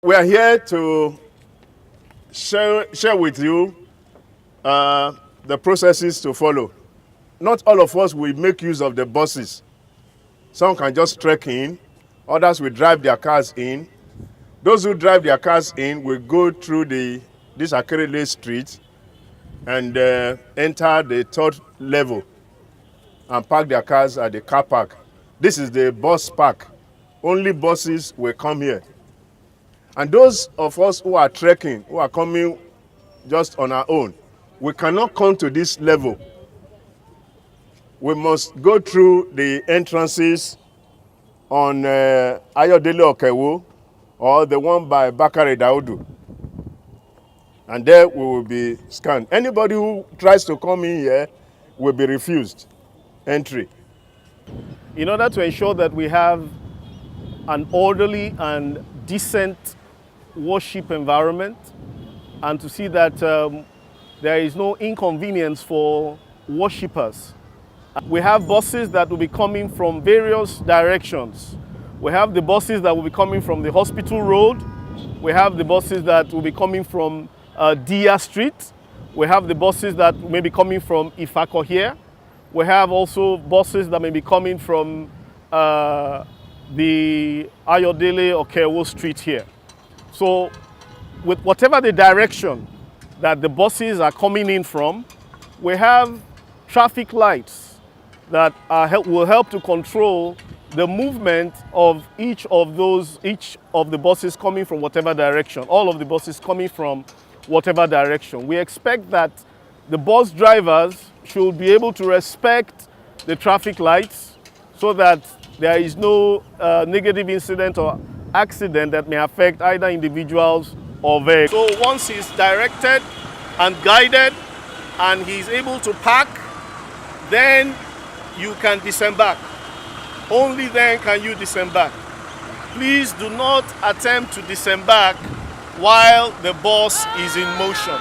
We are here to share with you the processes to follow. Not all of us will make use of the buses. Some can just trek in, others will drive their cars in. Those who drive their cars in will go through this Akerele street and enter the third level and park their cars at the car park. This is the bus park. Only buses will come here. And those of us who are trekking, who are coming just on our own, we cannot come to this level. We must go through the entrances on Ayodele Okewo or the one by Bakare Daudu. And there we will be scanned. Anybody who tries to come in here will be refused entry. In order to ensure that we have an orderly and decent worship environment, and to see that there is no inconvenience for worshippers, we have buses that will be coming from various directions. We have the buses that will be coming from the hospital road. We have the buses that will be coming from Dia Street. We have the buses that may be coming from Ifako here. We have also buses that may be coming from the Ayodele Okewo Street here. So with whatever the direction that the buses are coming in from, we have traffic lights that will help to control the movement of each of the buses coming from whatever direction, all of the buses coming from whatever direction. We expect that the bus drivers should be able to respect the traffic lights so that there is no negative incident or accident that may affect either individuals or vehicles. So once he's directed and guided and he's able to park, then you can disembark. Only then can you disembark. Please do not attempt to disembark while the bus is in motion.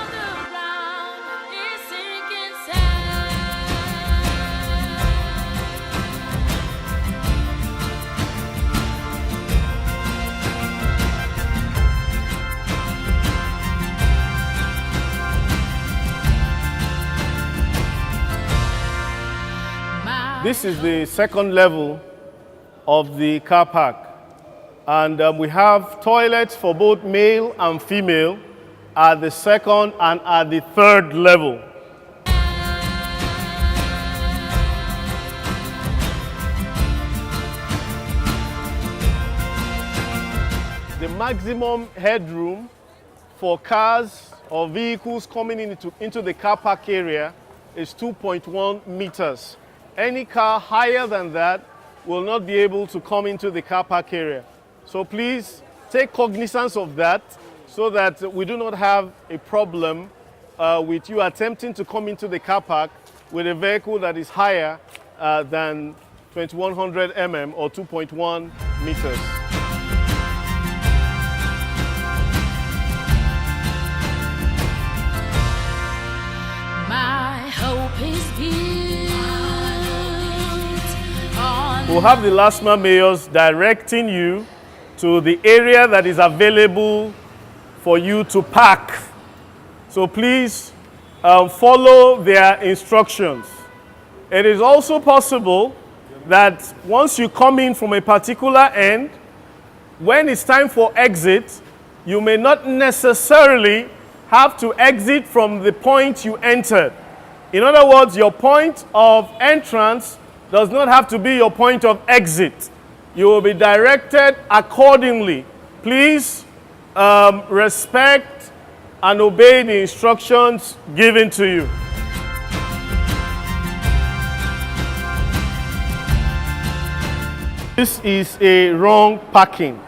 This is the second level of the car park, and we have toilets for both male and female at the second and at the third level. The maximum headroom for cars or vehicles coming into the car park area is 2.1 meters. Any car higher than that will not be able to come into the car park area. So please take cognizance of that so that we do not have a problem with you attempting to come into the car park with a vehicle that is higher than 2100 mm or 2.1 meters. My hope is built. We'll have the LASMA mayors directing you to the area that is available for you to park. So please follow their instructions. It is also possible that once you come in from a particular end, when it's time for exit, you may not necessarily have to exit from the point you entered. In other words, your point of entrance does not have to be your point of exit. You will be directed accordingly. Please respect and obey the instructions given to you. This is a wrong parking.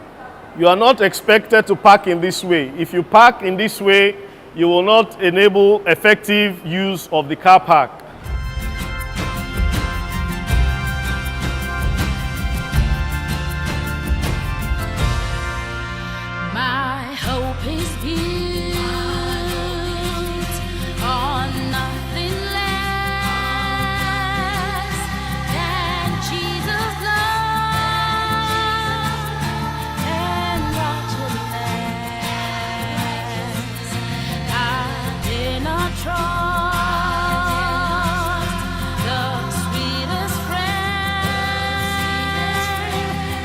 You are not expected to park in this way. If you park in this way, you will not enable effective use of the car park. My hope is built on nothing less than Jesus' love and righteousness. I dare not trust the sweetest friend,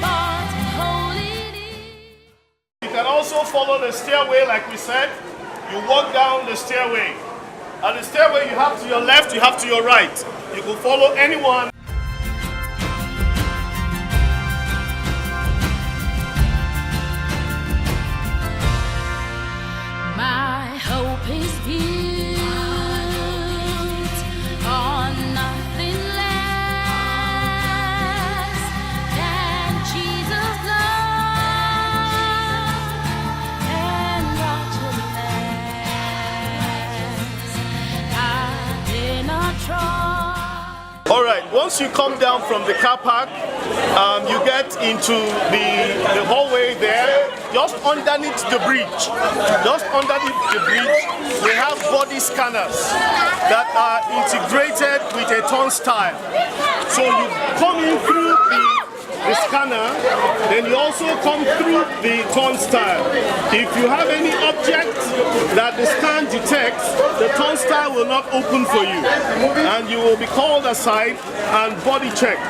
but holy deep. You can also follow the stairway like we said. You walk down the stairway. And the stairway you have to your left, you have to your right. You can follow anyone. My hope is built on nothing less than Jesus' love and righteousness. I dare not trust. All right, once you come down from the car park, you get into the hallway there. Just underneath the bridge, we have body scanners that are integrated with a turnstile. So you come in through the scanner, then you also come through the turnstile. If you have any object that the scan detects, the turnstile will not open for you, and you will be called aside and body checked.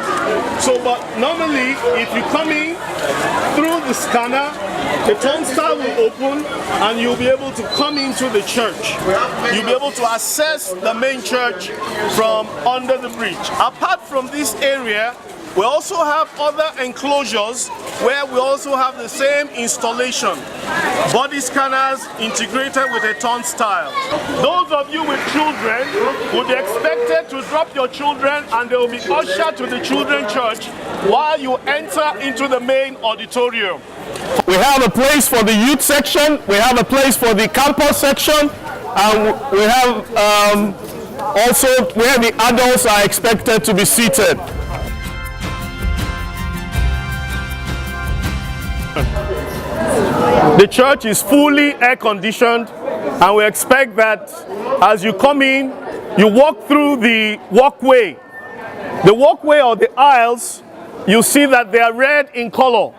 So, but normally, if you come in through the scanner, the turnstile will open and you'll be able to come into the church. You'll be able to access the main church from under the bridge. Apart from this area, we also have other enclosures where we also have the same installation. Body scanners integrated with a turnstile. Those of you with children would be expected to drop your children and they will be ushered to the children's church while you enter into the main auditorium. We have a place for the youth section, we have a place for the campus section, and we have also where the adults are expected to be seated. The church is fully air conditioned, and we expect that as you come in, you walk through the walkway. The walkway or the aisles, you see that they are red in color.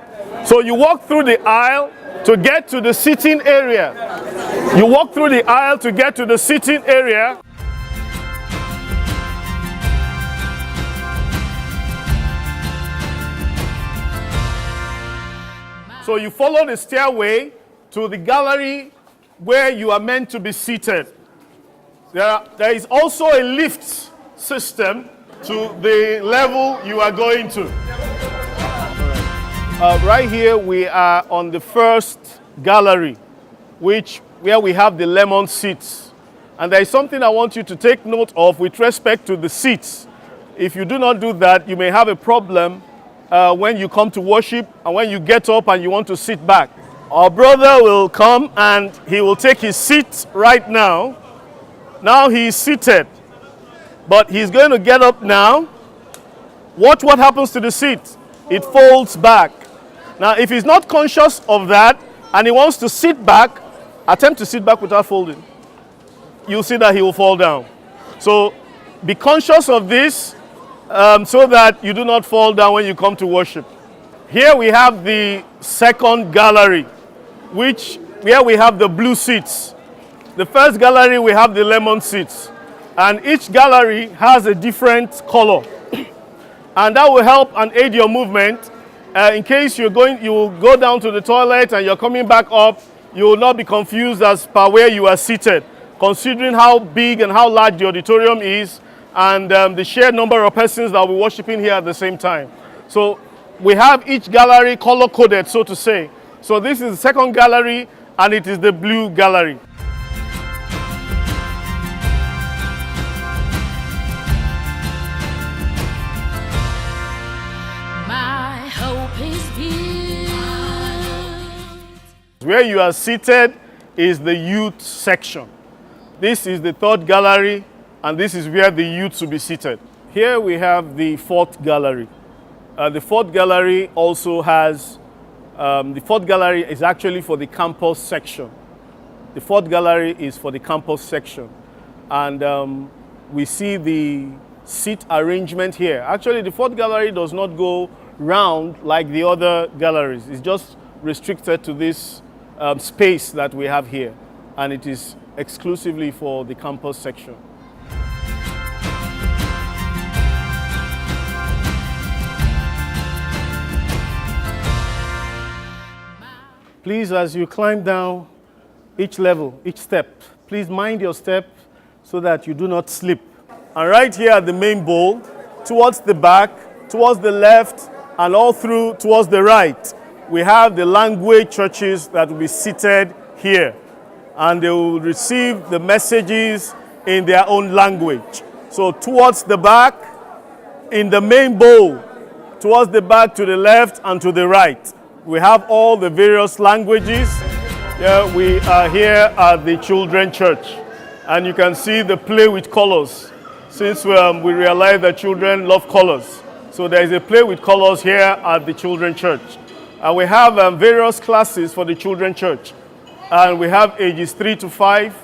So you walk through the aisle to get to the sitting area. You walk through the aisle to get to the sitting area. So you follow the stairway to the gallery where you are meant to be seated. There is also a lift system to the level you are going to. Right here we are on the first gallery, where we have the lemon seats. And there is something I want you to take note of with respect to the seats. If you do not do that, you may have a problem when you come to worship and when you get up and you want to sit back. Our brother will come and he will take his seat right now. Now he is seated, but he's going to get up now. Watch what happens to the seat. It folds back. Now if he's not conscious of that and he wants to sit back, attempt to sit back without folding. You'll see that he will fall down. So be conscious of this so that you do not fall down when you come to worship. Here we have the second gallery, where we have the blue seats. The first gallery we have the lemon seats, and each gallery has a different color, and that will help and aid your movement. In case you will go down to the toilet and you're coming back up, you will not be confused as per where you are seated, considering how big and how large the auditorium is, and the sheer number of persons that will be worshiping here at the same time. So we have each gallery color coded, so to say. So this is the second gallery, and it is the blue gallery. My hope is built Where you are seated is the youth section. This is the third gallery, and this is where the youth will be seated. Here we have the fourth gallery. The fourth gallery also has, the fourth gallery is actually for the campus section. The fourth gallery is for the campus section. And we see the seat arrangement here. Actually, the fourth gallery does not go round like the other galleries. It's just restricted to this space that we have here. And it is exclusively for the campus section. Please, as you climb down each level, each step, please mind your step so that you do not slip. And right here at the main bowl, towards the back, towards the left, and all through towards the right, we have the language churches that will be seated here. And they will receive the messages in their own language. So towards the back, in the main bowl, towards the back, to the left, and to the right, we have all the various languages. Yeah, we are here at the children church, and you can see the play with colors. Since we realize that children love colors, so there is a play with colors here at the children church. And we have various classes for the children church, and we have ages 3 to 5,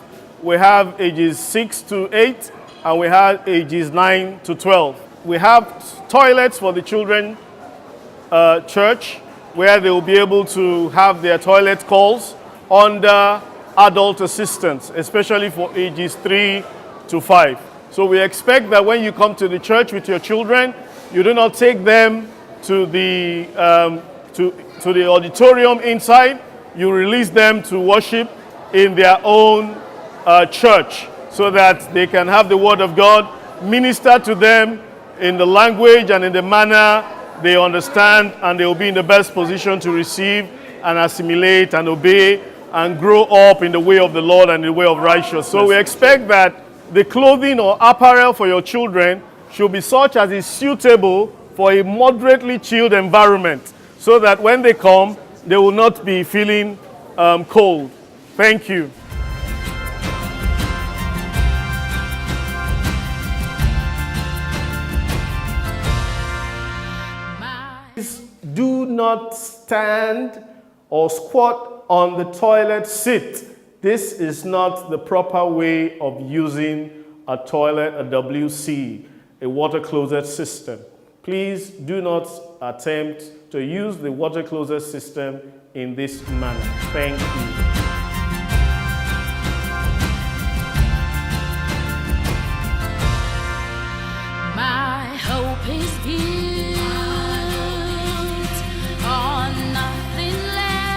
we have ages 6 to 8, and we have ages 9 to 12. We have toilets for the children church, where they will be able to have their toilet calls under adult assistance, especially for ages 3 to 5. So we expect that when you come to the church with your children, you do not take them to the auditorium inside. You release them to worship in their own church so that they can have the Word of God minister to them in the language and in the manner they understand, and they will be in the best position to receive and assimilate and obey and grow up in the way of the Lord and the way of righteousness. So we expect that the clothing or apparel for your children should be such as is suitable for a moderately chilled environment, so that when they come, they will not be feeling cold. Thank you. Do not stand or squat on the toilet seat. This is not the proper way of using a toilet, a WC, a water closet system. Please do not attempt to use the water closet system in this manner. Thank you. My hope is built on nothing less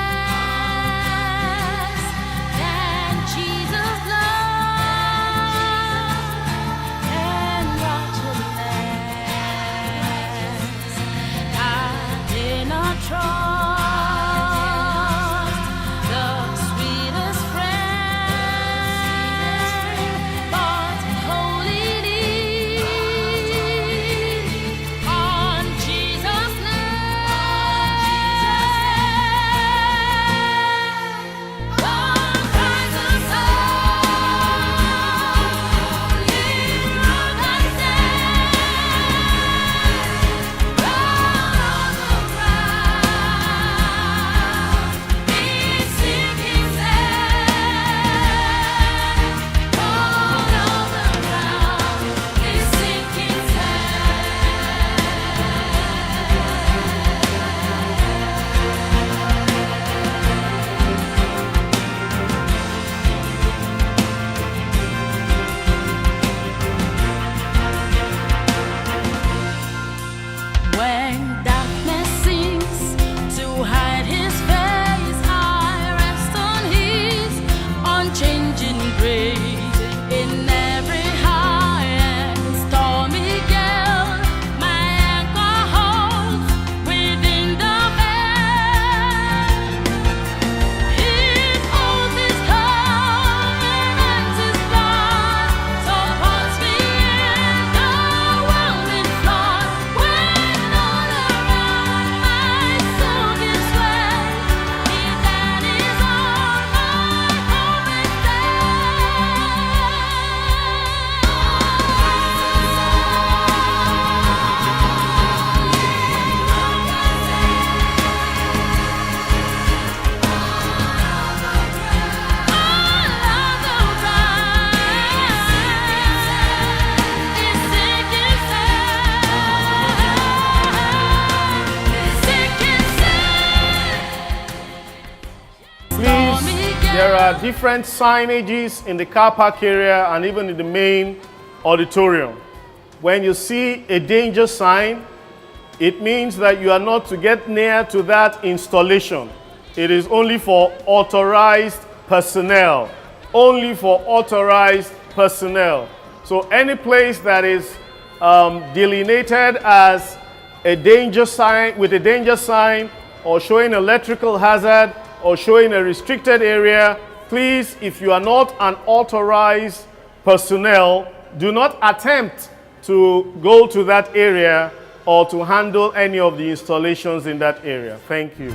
than Jesus' love and righteousness. I dare not trust the sweet There are different signages in the car park area and even in the main auditorium. When you see a danger sign, it means that you are not to get near to that installation. It is only for authorized personnel. Only for authorized personnel. So any place that is delineated as a danger sign, with a danger sign, or showing electrical hazard, or showing a restricted area, please, if you are not an authorized personnel, do not attempt to go to that area or to handle any of the installations in that area. Thank you.